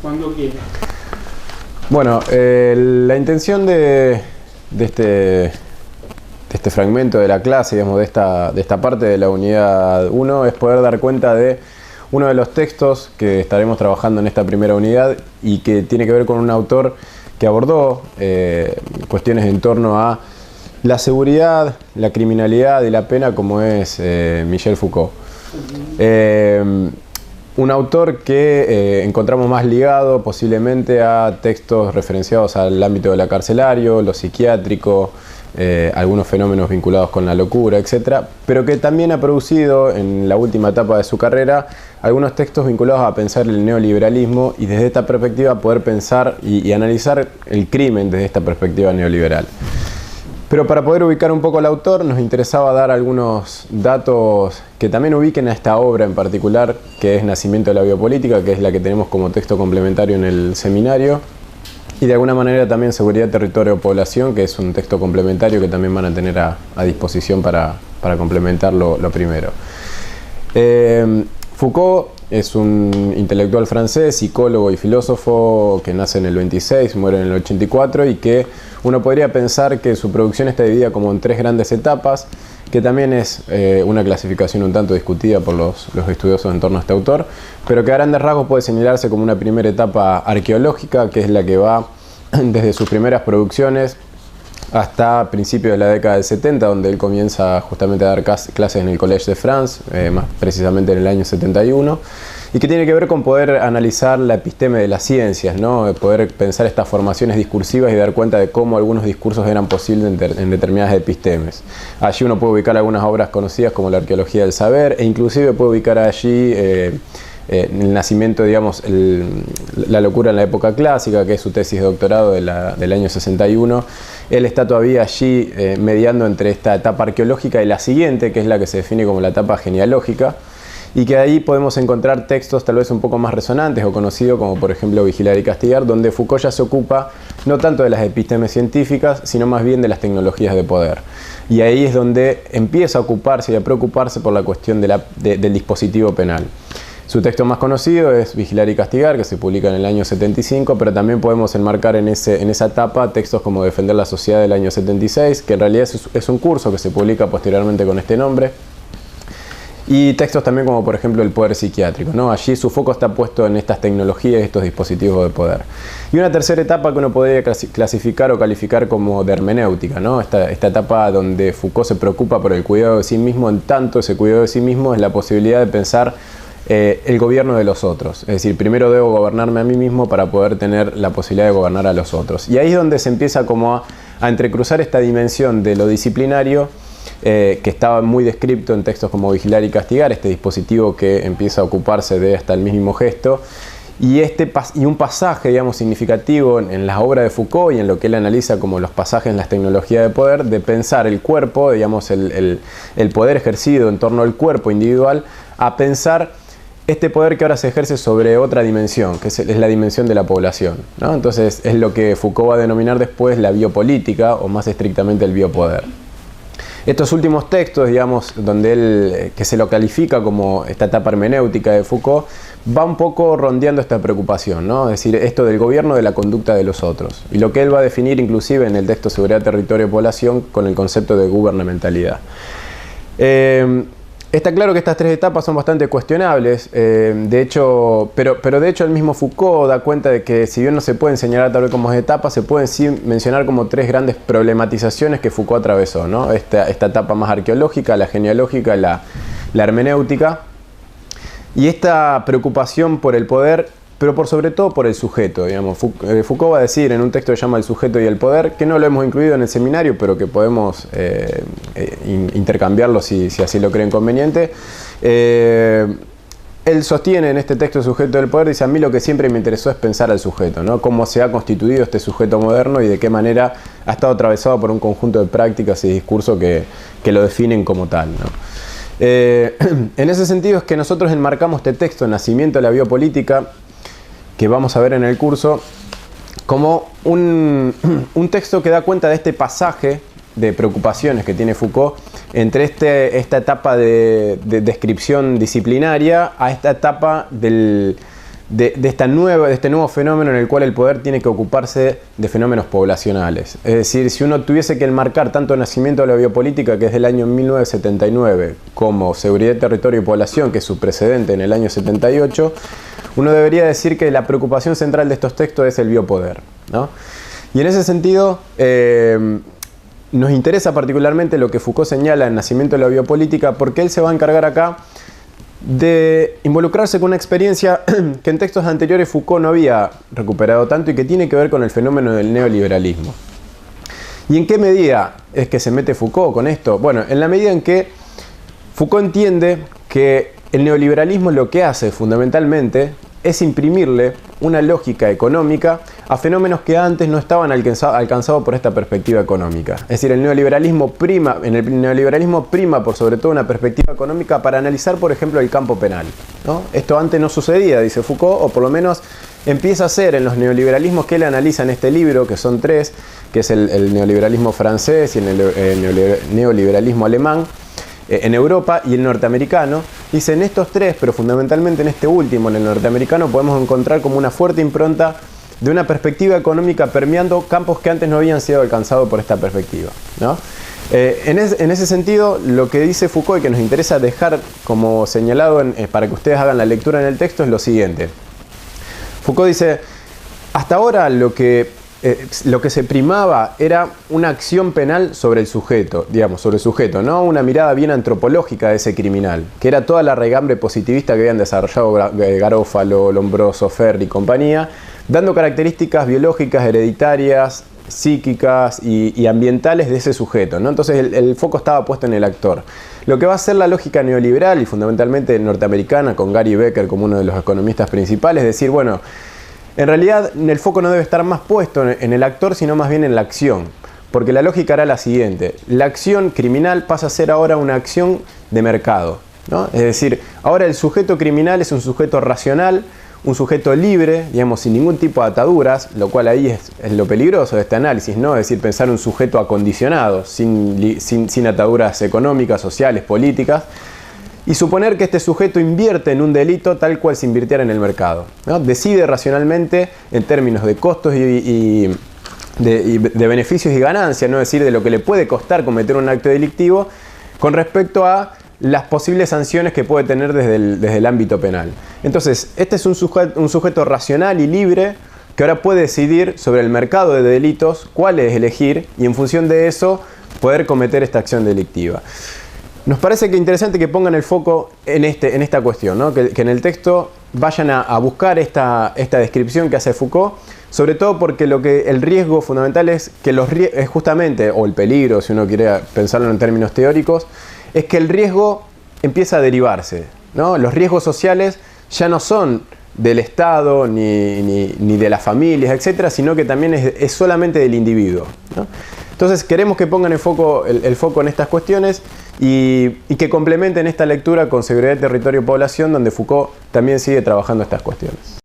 Cuando quiera. Bueno, la intención de este fragmento de la clase, digamos, de esta parte de la unidad 1, es poder dar cuenta de uno de los textos que estaremos trabajando en esta primera unidad y que tiene que ver con un autor que abordó cuestiones en torno a la seguridad, la criminalidad y la pena, como es Michel Foucault. Un autor que encontramos más ligado posiblemente a textos referenciados al ámbito de la carcelario, lo psiquiátrico, algunos fenómenos vinculados con la locura, etc. Pero que también ha producido en la última etapa de su carrera algunos textos vinculados a pensar el neoliberalismo y desde esta perspectiva poder pensar y analizar el crimen desde esta perspectiva neoliberal. Pero para poder ubicar un poco al autor nos interesaba dar algunos datos que también ubiquen a esta obra en particular, que es Nacimiento de la Biopolítica, que es la que tenemos como texto complementario en el seminario, y de alguna manera también Seguridad, Territorio, Población, que es un texto complementario que también van a tener a disposición para complementar lo primero. Foucault es un intelectual francés, psicólogo y filósofo que nace en el 26, muere en el 84 y que uno podría pensar que su producción está dividida como en tres grandes etapas, que también es una clasificación un tanto discutida por los estudiosos en torno a este autor, pero que a grandes rasgos puede señalarse como una primera etapa arqueológica, que es la que va desde sus primeras producciones hasta principios de la década del 70, donde él comienza justamente a dar clases en el Collège de France, más precisamente en el año 71, y que tiene que ver con poder analizar la episteme de las ciencias, ¿no? Poder pensar estas formaciones discursivas y dar cuenta de cómo algunos discursos eran posibles en determinadas epistemes. Allí uno puede ubicar algunas obras conocidas como la Arqueología del Saber, e inclusive puede ubicar allí el nacimiento, digamos, la locura en la época clásica, que es su tesis de doctorado del año 61. Él está todavía allí mediando entre esta etapa arqueológica y la siguiente, que es la que se define como la etapa genealógica, y que ahí podemos encontrar textos tal vez un poco más resonantes o conocidos, como por ejemplo Vigilar y Castigar, donde Foucault ya se ocupa no tanto de las epístemes científicas, sino más bien de las tecnologías de poder. Y ahí es donde empieza a ocuparse y a preocuparse por la cuestión del dispositivo penal. Su texto más conocido es Vigilar y Castigar, que se publica en el año 75, pero también podemos enmarcar en esa etapa textos como Defender la Sociedad del año 76, que en realidad es un curso que se publica posteriormente con este nombre, y textos también como por ejemplo El Poder Psiquiátrico, ¿no? Allí su foco está puesto en estas tecnologías y estos dispositivos de poder. Y una tercera etapa que uno podría clasificar o calificar como de hermenéutica, ¿no? Esta etapa donde Foucault se preocupa por el cuidado de sí mismo, en tanto ese cuidado de sí mismo es la posibilidad de pensar el gobierno de los otros. Es decir, primero debo gobernarme a mí mismo para poder tener la posibilidad de gobernar a los otros. Y ahí es donde se empieza como a entrecruzar esta dimensión de lo disciplinario, que estaba muy descrito en textos como Vigilar y Castigar, este dispositivo que empieza a ocuparse de hasta el mismo gesto, y un pasaje, digamos, significativo en las obras de Foucault y en lo que él analiza como los pasajes en las tecnologías de poder, de pensar el cuerpo, digamos, el poder ejercido en torno al cuerpo individual, a pensar este poder que ahora se ejerce sobre otra dimensión, que es la dimensión de la población, ¿no? Entonces es lo que Foucault va a denominar después la biopolítica, o más estrictamente el biopoder. Estos últimos textos, digamos, donde él, que se lo califica como esta etapa hermenéutica de Foucault, va un poco rondeando esta preocupación, ¿no? Es decir, esto del gobierno de la conducta de los otros. Y lo que él va a definir inclusive en el texto Seguridad, Territorio y Población con el concepto de gubernamentalidad. Está claro que estas tres etapas son bastante cuestionables, de hecho, pero de hecho el mismo Foucault da cuenta de que si bien no se pueden señalar tal vez como etapas, se pueden sí mencionar como tres grandes problematizaciones que Foucault atravesó, ¿no? Esta etapa más arqueológica, la genealógica, la hermenéutica, y esta preocupación por el poder, pero por sobre todo por el sujeto, digamos. Foucault va a decir en un texto que se llama El sujeto y el poder, que no lo hemos incluido en el seminario, pero que podemos intercambiarlo si así lo creen conveniente. Él sostiene en este texto El sujeto y el poder, dice: a mí lo que siempre me interesó es pensar al sujeto, ¿no? Cómo se ha constituido este sujeto moderno y de qué manera ha estado atravesado por un conjunto de prácticas y discursos que lo definen como tal, ¿no? En ese sentido es que nosotros enmarcamos este texto, Nacimiento de la Biopolítica, que vamos a ver en el curso, como un texto que da cuenta de este pasaje de preocupaciones que tiene Foucault entre esta etapa de descripción disciplinaria a esta etapa del de este nuevo fenómeno en el cual el poder tiene que ocuparse de fenómenos poblacionales. Es decir, si uno tuviese que enmarcar tanto el nacimiento de la biopolítica, que es del año 1979, como seguridad, territorio y población, que es su precedente en el año 78, uno debería decir que la preocupación central de estos textos es el biopoder, ¿no? Y en ese sentido, nos interesa particularmente lo que Foucault señala en Nacimiento de la biopolítica, porque él se va a encargar acá de involucrarse con una experiencia que en textos anteriores Foucault no había recuperado tanto y que tiene que ver con el fenómeno del neoliberalismo. ¿Y en qué medida es que se mete Foucault con esto? Bueno, en la medida en que Foucault entiende que el neoliberalismo lo que hace fundamentalmente es imprimirle una lógica económica a fenómenos que antes no estaban alcanzados por esta perspectiva económica. Es decir, en el neoliberalismo prima por sobre todo una perspectiva económica para analizar, por ejemplo, el campo penal, ¿no? Esto antes no sucedía, dice Foucault, o por lo menos empieza a ser en los neoliberalismos que él analiza en este libro, que son tres, que es el neoliberalismo francés y el neoliberalismo alemán, en Europa y el norteamericano. Dice, en estos tres, pero fundamentalmente en este último, en el norteamericano, podemos encontrar como una fuerte impronta de una perspectiva económica permeando campos que antes no habían sido alcanzados por esta perspectiva, ¿no? En ese sentido, lo que dice Foucault y que nos interesa dejar como señalado para que ustedes hagan la lectura en el texto es lo siguiente. Foucault dice, hasta ahora lo que se primaba era una acción penal sobre el sujeto, no una mirada bien antropológica de ese criminal, que era toda la raigambre positivista que habían desarrollado Garófalo, Lombroso, Ferri y compañía, dando características biológicas, hereditarias, psíquicas y ambientales de ese sujeto, ¿no? Entonces el foco estaba puesto en el actor. Lo que va a ser la lógica neoliberal y fundamentalmente norteamericana, con Gary Becker como uno de los economistas principales, es decir, bueno, en realidad el foco no debe estar más puesto en el actor, sino más bien en la acción. Porque la lógica era la siguiente: la acción criminal pasa a ser ahora una acción de mercado, ¿no? Es decir, ahora el sujeto criminal es un sujeto racional, un sujeto libre, digamos, sin ningún tipo de ataduras, lo cual ahí es lo peligroso de este análisis, ¿no? Es decir, pensar un sujeto acondicionado, sin ataduras económicas, sociales, políticas, y suponer que este sujeto invierte en un delito tal cual se invirtiera en el mercado, ¿no? Decide racionalmente en términos de costos y de beneficios y ganancias, ¿no? Es decir, de lo que le puede costar cometer un acto delictivo con respecto a las posibles sanciones que puede tener desde el ámbito penal. Entonces, este es un sujeto racional y libre que ahora puede decidir sobre el mercado de delitos, cuáles elegir, y en función de eso poder cometer esta acción delictiva. Nos parece que es interesante que pongan el foco en esta cuestión, ¿no? Que en el texto vayan a buscar esta descripción que hace Foucault, sobre todo porque el riesgo fundamental es que es justamente, o el peligro, si uno quiere pensarlo en términos teóricos, es que el riesgo empieza a derivarse, ¿no? Los riesgos sociales ya no son del Estado ni de las familias, etcétera, sino que también es solamente del individuo, ¿no? Entonces queremos que pongan el foco en estas cuestiones y que complementen esta lectura con seguridad, territorio y población, donde Foucault también sigue trabajando estas cuestiones.